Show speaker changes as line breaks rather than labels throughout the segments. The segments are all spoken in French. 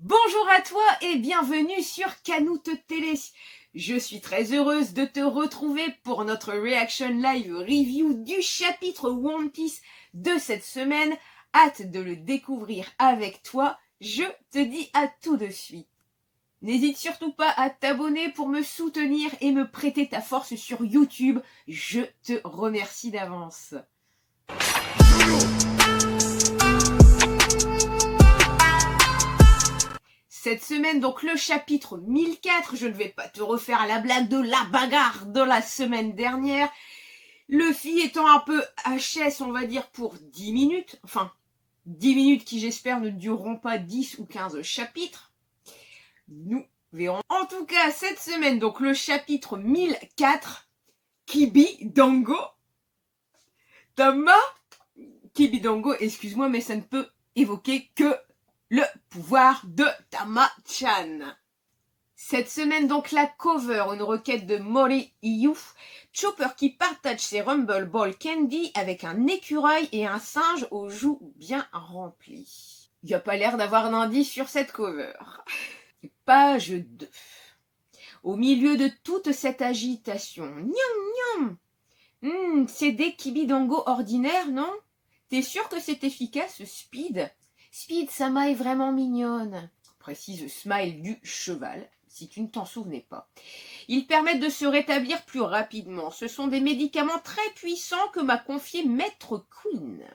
Bonjour à toi et bienvenue sur Canoute Télé. Je suis très heureuse de te retrouver pour notre Reaction Live Review du chapitre One Piece de cette semaine. Hâte de le découvrir avec toi. Je te dis à tout de suite. N'hésite surtout pas à t'abonner pour me soutenir et me prêter ta force sur YouTube. Je te remercie d'avance. Cette semaine, donc le chapitre 1004, je ne vais pas te refaire la blague de la bagarre de la semaine dernière. Luffy étant un peu HS, on va dire, pour 10 minutes. Enfin, 10 minutes qui, j'espère, ne dureront pas 10 ou 15 chapitres. Nous verrons. En tout cas, cette semaine, donc le chapitre 1004, Kibidango. Tama Kibidango, excuse-moi, mais ça ne peut évoquer que le pouvoir de Tama-chan. Cette semaine, donc, la cover, une requête de Mori Iyu. Chopper qui partage ses Rumble Ball Candy avec un écureuil et un singe aux joues bien remplies. Il n'y a pas l'air d'avoir d'indice sur cette cover. Page 2. Au milieu de toute cette agitation, c'est des Kibidango ordinaires, non? T'es sûr que c'est efficace, Speed? Speed, Sama est vraiment mignonne. Précise Smile du cheval, si tu ne t'en souvenais pas. Ils permettent de se rétablir plus rapidement. Ce sont des médicaments très puissants que m'a confié Maître Queen.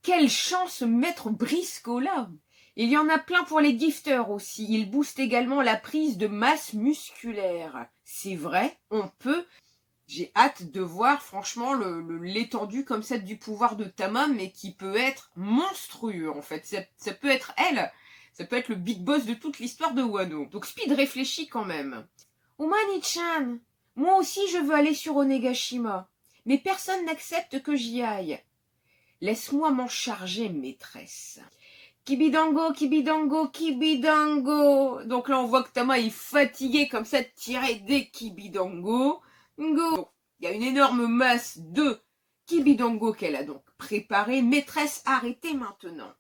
Quelle chance, Maître Briscola! Il y en a plein pour les gifters aussi. Ils boostent également la prise de masse musculaire. C'est vrai, on peut... J'ai hâte de voir franchement l'étendue comme ça du pouvoir de Tama, mais qui peut être monstrueux en fait. Ça peut être elle, ça peut être le big boss de toute l'histoire de Wano. Donc Speed réfléchit quand même. Omani-chan, moi aussi je veux aller sur Onegashima, mais personne n'accepte que j'y aille. Laisse-moi m'en charger, maîtresse. Kibidango, Kibidango, Kibidango. Donc là on voit que Tama est fatigué comme ça de tirer des Kibidango. Go. Il y a une énorme masse de Kibidango qu'elle a donc préparé. Maîtresse, arrêtez maintenant.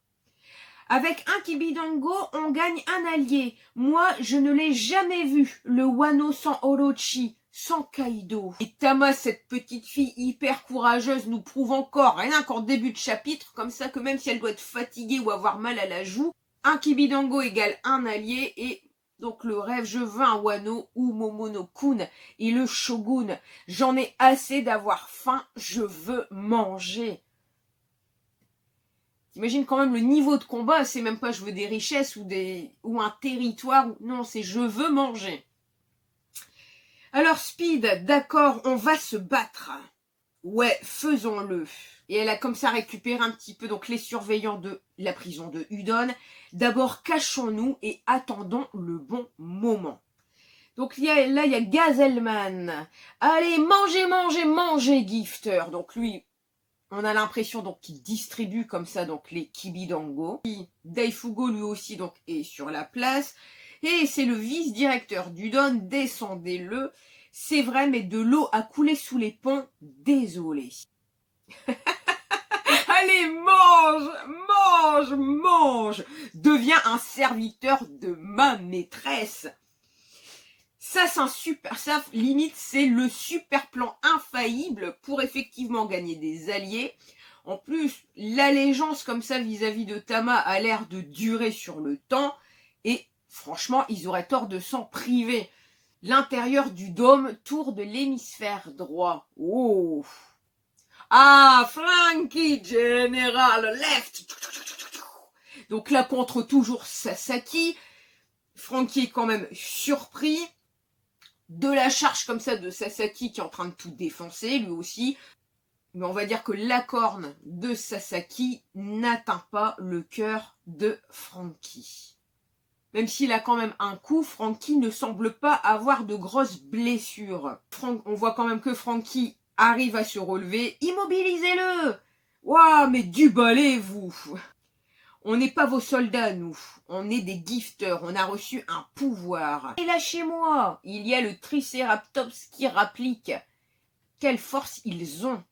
Avec un Kibidango, on gagne un allié. Moi, je ne l'ai jamais vu. Le Wano sans Orochi, sans Kaido. Et Tama, cette petite fille hyper courageuse, nous prouve encore, rien qu'en début de chapitre, comme ça que même si elle doit être fatiguée ou avoir mal à la joue, un Kibidango égale un allié et... Donc le rêve, je veux un Wano ou Momono-kun et le Shogun. J'en ai assez d'avoir faim, je veux manger. T'imagines quand même le niveau de combat, c'est même pas je veux des richesses ou un territoire. Non, c'est je veux manger. Alors Speed, d'accord, on va se battre. Ouais, faisons-le. Et elle a comme ça récupéré un petit peu donc les surveillants de la prison de Udon. D'abord, cachons-nous et attendons le bon moment. Donc là, il y a Gazelman. Allez, mangez, mangez, mangez, Gifter. Donc lui, on a l'impression donc qu'il distribue comme ça donc les Kibidango. Daifugo lui aussi donc est sur la place. Et c'est le vice-directeur d'Udon. Descendez-le. C'est vrai, mais de l'eau a coulé sous les ponts. Désolé. Allez, mange, mange, mange. Deviens un serviteur de ma maîtresse. Ça, c'est un super... Ça, limite, c'est le super plan infaillible pour effectivement gagner des alliés. En plus, l'allégeance comme ça vis-à-vis de Tama a l'air de durer sur le temps. Et franchement, ils auraient tort de s'en priver. L'intérieur du dôme, tour de l'hémisphère droit. Oh! Ah, Franky, General Left. Donc là, contre toujours Sasaki. Franky est quand même surpris de la charge comme ça de Sasaki qui est en train de tout défoncer, lui aussi. Mais on va dire que la corne de Sasaki n'atteint pas le cœur de Franky. Même s'il a quand même un coup, Franky ne semble pas avoir de grosses blessures. On voit quand même que Franky arrive à se relever. Immobilisez-le! Waouh, mais du balai, vous! On n'est pas vos soldats, nous. On est des gifters. On a reçu un pouvoir. Et lâchez-moi! Il y a le Triceratops qui rapplique. Quelle force ils ont!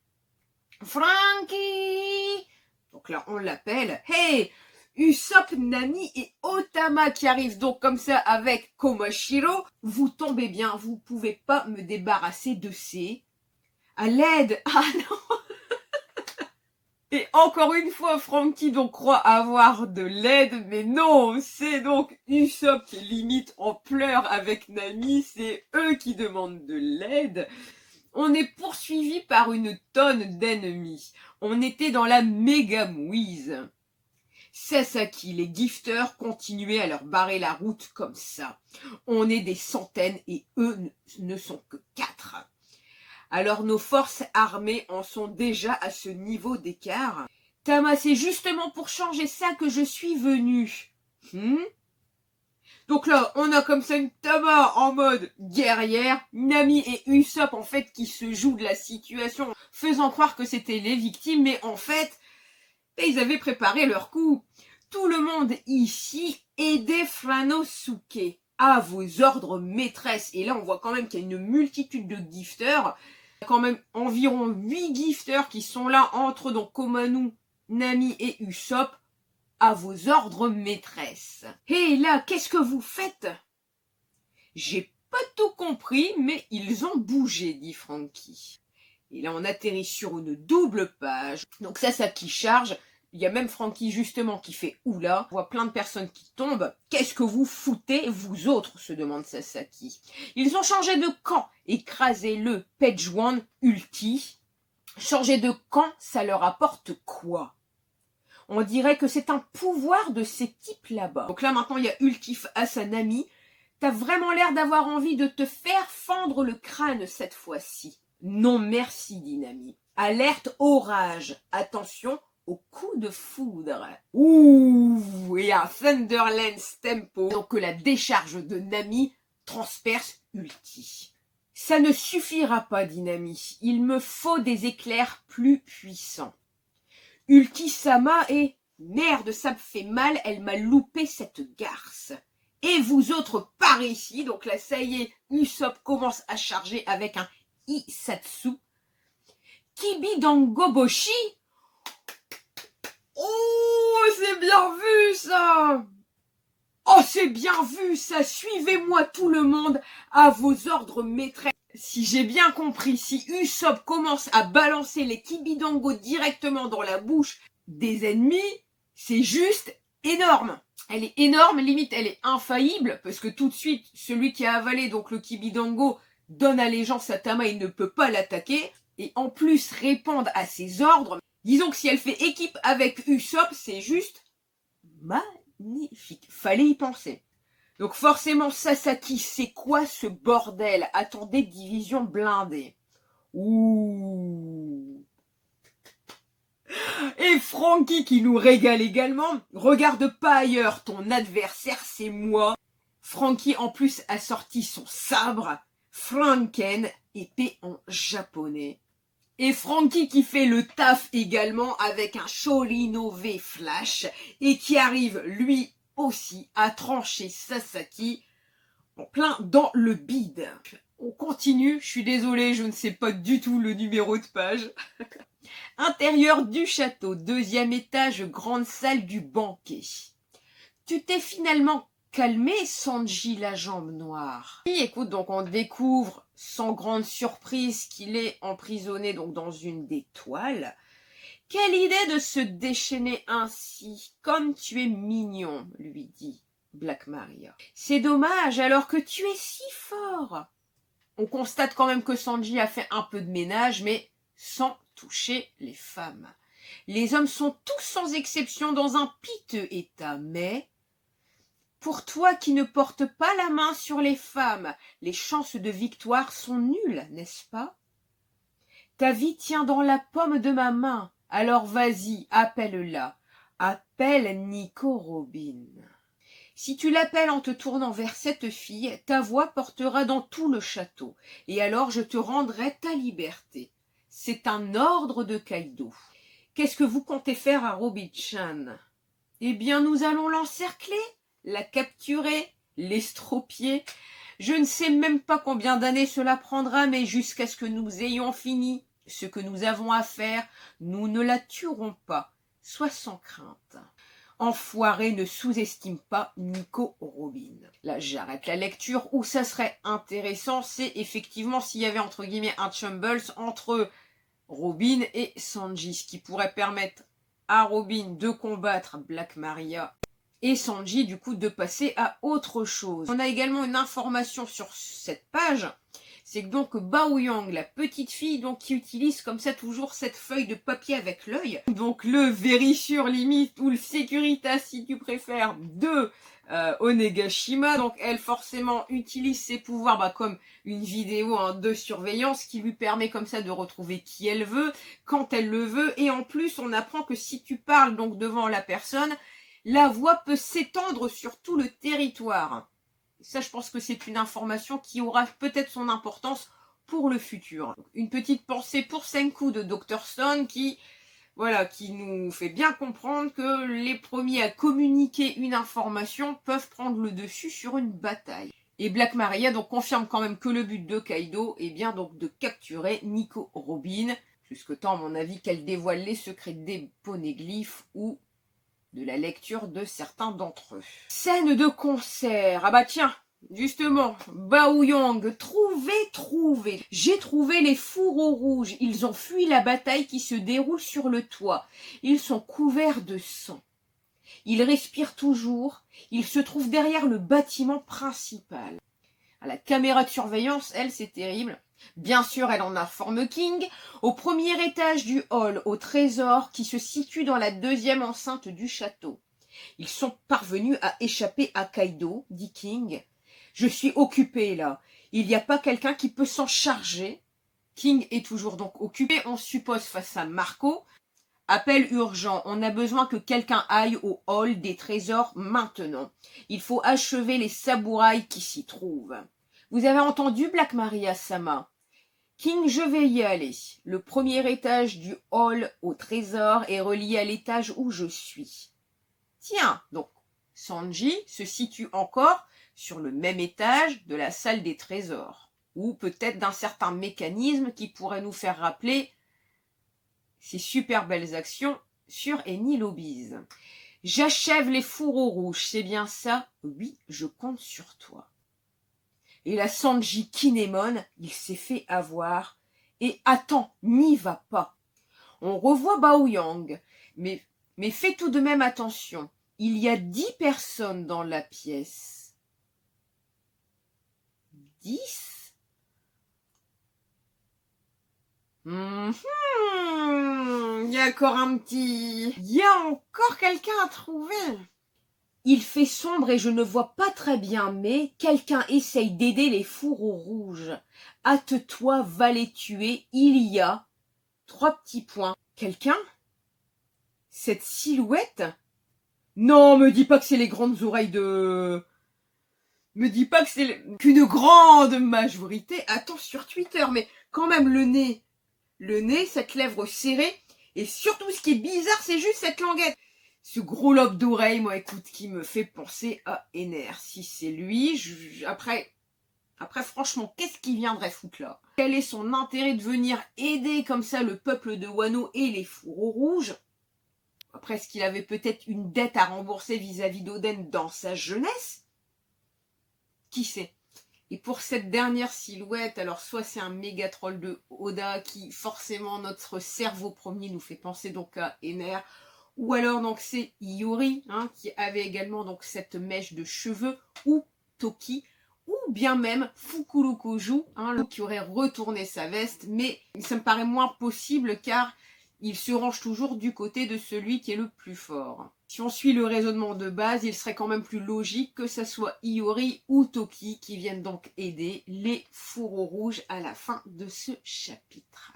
Franky! Donc là, on l'appelle. Hey! Usopp, Nami et Otama qui arrivent donc comme ça avec Komoshiro. Vous tombez bien, vous pouvez pas me débarrasser de ces... À l'aide! Ah non! Et encore une fois, Franky donc croit avoir de l'aide, mais non, c'est donc Usopp qui est limite en pleurs avec Nami, c'est eux qui demandent de l'aide. On est poursuivi par une tonne d'ennemis. On était dans la méga mouise. Sasaki, les gifters continuaient à leur barrer la route comme ça. On est des centaines et eux ne sont que 4. Alors nos forces armées en sont déjà à ce niveau d'écart. Tama, c'est justement pour changer ça que je suis venue. Donc là, on a comme ça une Tama en mode guerrière, Nami et Usopp en fait qui se jouent de la situation, faisant croire que c'était les victimes, mais en fait, ils avaient préparé leur coup. Tout le monde ici aidait Franosuke. À vos ordres, maîtresse. Et là, on voit quand même qu'il y a une multitude de gifters. Il y a quand même environ 8 gifters qui sont là entre donc Komanu, Nami et Usopp. À vos ordres, maîtresse. Et là, qu'est-ce que vous faites? J'ai pas tout compris, mais ils ont bougé, dit Franky. Et là, on atterrit sur une double page. Donc ça qui charge. Il y a même Franky justement qui fait oula. On voit plein de personnes qui tombent. Qu'est-ce que vous foutez, vous autres, se demande Sasaki. Ils ont changé de camp. Écrasé le Page One Ulti. Changer de camp, ça leur apporte quoi? On dirait que c'est un pouvoir de ces types là-bas. Donc là maintenant il y a Ultif à sa Nami. T'as vraiment l'air d'avoir envie de te faire fendre le crâne cette fois-ci. Non merci, dit Nami. Alerte orage. Attention au coup de foudre. Ouh, et un Thunderlance tempo. Donc que la décharge de Nami transperce Ulti. Ça ne suffira pas, dit Nami. Il me faut des éclairs plus puissants. Ulti-sama et... Merde, ça me fait mal, elle m'a loupé cette garce. Et vous autres par ici, donc là ça y est, Usopp commence à charger avec un Isatsu. Kibidangoboshi. Oh, c'est bien vu ça! Oh, c'est bien vu ça! Suivez-moi tout le monde à vos ordres, maîtresse. Si j'ai bien compris, si Usopp commence à balancer les Kibidango directement dans la bouche des ennemis, c'est juste énorme. Elle est énorme, limite elle est infaillible, parce que tout de suite, celui qui a avalé donc le Kibidango donne allégeance à Tama, il ne peut pas l'attaquer, et en plus répondre à ses ordres. Disons que si elle fait équipe avec Usopp, c'est juste magnifique. Fallait y penser. Donc forcément, Sasaki, c'est quoi ce bordel? Attendez, division blindée. Ouh. Et Franky qui nous régale également. Regarde pas ailleurs, ton adversaire, c'est moi. Franky en plus a sorti son sabre. Franken, épée en japonais. Et Franky qui fait le taf également avec un Shorinove Flash et qui arrive lui aussi à trancher Sasaki en plein dans le bide. On continue, je suis désolée, je ne sais pas du tout le numéro de page. Intérieur du château, 2e étage, grande salle du banquet. Tu t'es finalement calmé, Sanji la jambe noire. Et écoute, donc on découvre sans grande surprise qu'il est emprisonné donc dans une des toiles. Quelle idée de se déchaîner ainsi, comme tu es mignon, lui dit Black Maria. C'est dommage alors que tu es si fort. On constate quand même que Sanji a fait un peu de ménage, mais sans toucher les femmes. Les hommes sont tous sans exception dans un piteux état, mais pour toi qui ne portes pas la main sur les femmes, les chances de victoire sont nulles, n'est-ce pas? Ta vie tient dans la paume de ma main, alors vas-y, appelle-la. Appelle Nico Robin. Si tu l'appelles en te tournant vers cette fille, ta voix portera dans tout le château, et alors je te rendrai ta liberté. C'est un ordre de Kaido. Qu'est-ce que vous comptez faire à Robin-chan? Eh bien, nous allons l'encercler, la capturer, l'estropier. Je ne sais même pas combien d'années cela prendra, mais jusqu'à ce que nous ayons fini ce que nous avons à faire, nous ne la tuerons pas. Sois sans crainte. Enfoiré, ne sous-estime pas Nico Robin. Là, j'arrête la lecture. Où ça serait intéressant, c'est effectivement s'il y avait entre guillemets un Chumbles entre Robin et Sanji, ce qui pourrait permettre à Robin de combattre Black Maria et Sanji du coup de passer à autre chose. On a également une information sur cette page, c'est que donc Bao Yang, la petite fille donc qui utilise comme ça toujours cette feuille de papier avec l'œil, donc le vérissure limite ou le Securitas si tu préfères de Onegashima, donc elle forcément utilise ses pouvoirs comme une vidéo de surveillance qui lui permet comme ça de retrouver qui elle veut, quand elle le veut, et en plus on apprend que si tu parles donc devant la personne, la voix peut s'étendre sur tout le territoire. Ça, je pense que c'est une information qui aura peut-être son importance pour le futur. Une petite pensée pour Senku de Dr. Stone qui nous fait bien comprendre que les premiers à communiquer une information peuvent prendre le dessus sur une bataille. Et Black Maria donc confirme quand même que le but de Kaido est bien donc de capturer Nico Robin, jusque temps à mon avis qu'elle dévoile les secrets des poneglyphes ou de la lecture de certains d'entre eux. Scène de concert. Ah bah tiens, justement, Bao Yang, trouvé. J'ai trouvé les fourreaux rouges. Ils ont fui la bataille qui se déroule sur le toit. Ils sont couverts de sang. Ils respirent toujours. Ils se trouvent derrière le bâtiment principal. À la caméra de surveillance, elle, c'est terrible. Bien sûr, elle en informe King, au premier étage du hall, au trésor qui se situe dans la deuxième enceinte du château. Ils sont parvenus à échapper à Kaido, dit King. Je suis occupé là. Il n'y a pas quelqu'un qui peut s'en charger. King est toujours donc occupé, on suppose face à Marco. Appel urgent, on a besoin que quelqu'un aille au hall des trésors maintenant. Il faut achever les samouraïs qui s'y trouvent. Vous avez entendu Black Maria-sama? King, je vais y aller. Le premier étage du hall au trésor est relié à l'étage où je suis. Tiens, donc, Sanji se situe encore sur le même étage de la salle des trésors, ou peut-être d'un certain mécanisme qui pourrait nous faire rappeler ces super belles actions sur Eni Lobbies. J'achève les fourreaux rouges, c'est bien ça? Oui, je compte sur toi. Et la Sanji Kinemon, il s'est fait avoir. Et attends, n'y va pas. On revoit Bao Yang, mais fais tout de même attention. Il y a 10 personnes dans la pièce. 10 ? Il y a encore un petit... Il y a encore quelqu'un à trouver. Il fait sombre et je ne vois pas très bien, mais quelqu'un essaye d'aider les fourreaux rouges. Hâte-toi, va les tuer. Il y a 3 petits points. Quelqu'un? Cette silhouette? Non, me dis pas que c'est les grandes oreilles de... Me dis pas que c'est qu'une grande majorité. Attends, sur Twitter, mais quand même le nez. Le nez, cette lèvre serrée. Et surtout, ce qui est bizarre, c'est juste cette languette. Ce gros lobe d'oreille, moi, écoute, qui me fait penser à Ener. Si c'est lui, après, franchement, qu'est-ce qu'il viendrait foutre là? Quel est son intérêt de venir aider comme ça le peuple de Wano et les fourreaux rouges? Après, est-ce qu'il avait peut-être une dette à rembourser vis-à-vis d'Oden dans sa jeunesse? Qui sait? Et pour cette dernière silhouette, alors soit c'est un méga troll de Oda qui forcément notre cerveau premier nous fait penser donc à Ener, ou alors donc c'est Iori qui avait également donc cette mèche de cheveux, ou Toki, ou bien même Fukurokoju qui aurait retourné sa veste, mais ça me paraît moins possible car il se range toujours du côté de celui qui est le plus fort. Si on suit le raisonnement de base, il serait quand même plus logique que ce soit Iori ou Toki qui viennent donc aider les fourreaux rouges à la fin de ce chapitre.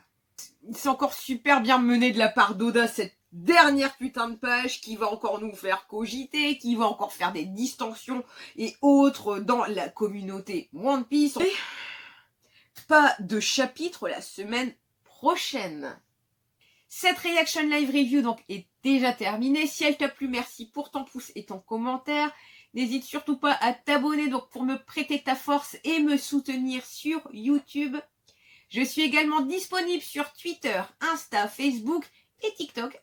C'est encore super bien mené de la part d'Oda, cette dernière putain de page qui va encore nous faire cogiter, qui va encore faire des distensions et autres dans la communauté One Piece. Et pas de chapitre la semaine prochaine. Cette Reaction Live Review donc est déjà terminée. Si elle t'a plu, merci pour ton pouce et ton commentaire. N'hésite surtout pas à t'abonner donc pour me prêter ta force et me soutenir sur YouTube. Je suis également disponible sur Twitter, Insta, Facebook et TikTok.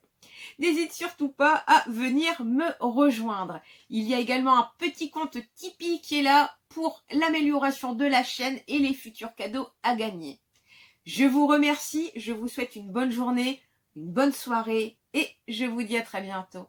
n'hésite surtout pas à venir me rejoindre. Il y a également un petit compte Tipeee qui est là pour l'amélioration de la chaîne et les futurs cadeaux à gagner. Je vous remercie, je vous souhaite une bonne journée, une bonne soirée et je vous dis à très bientôt.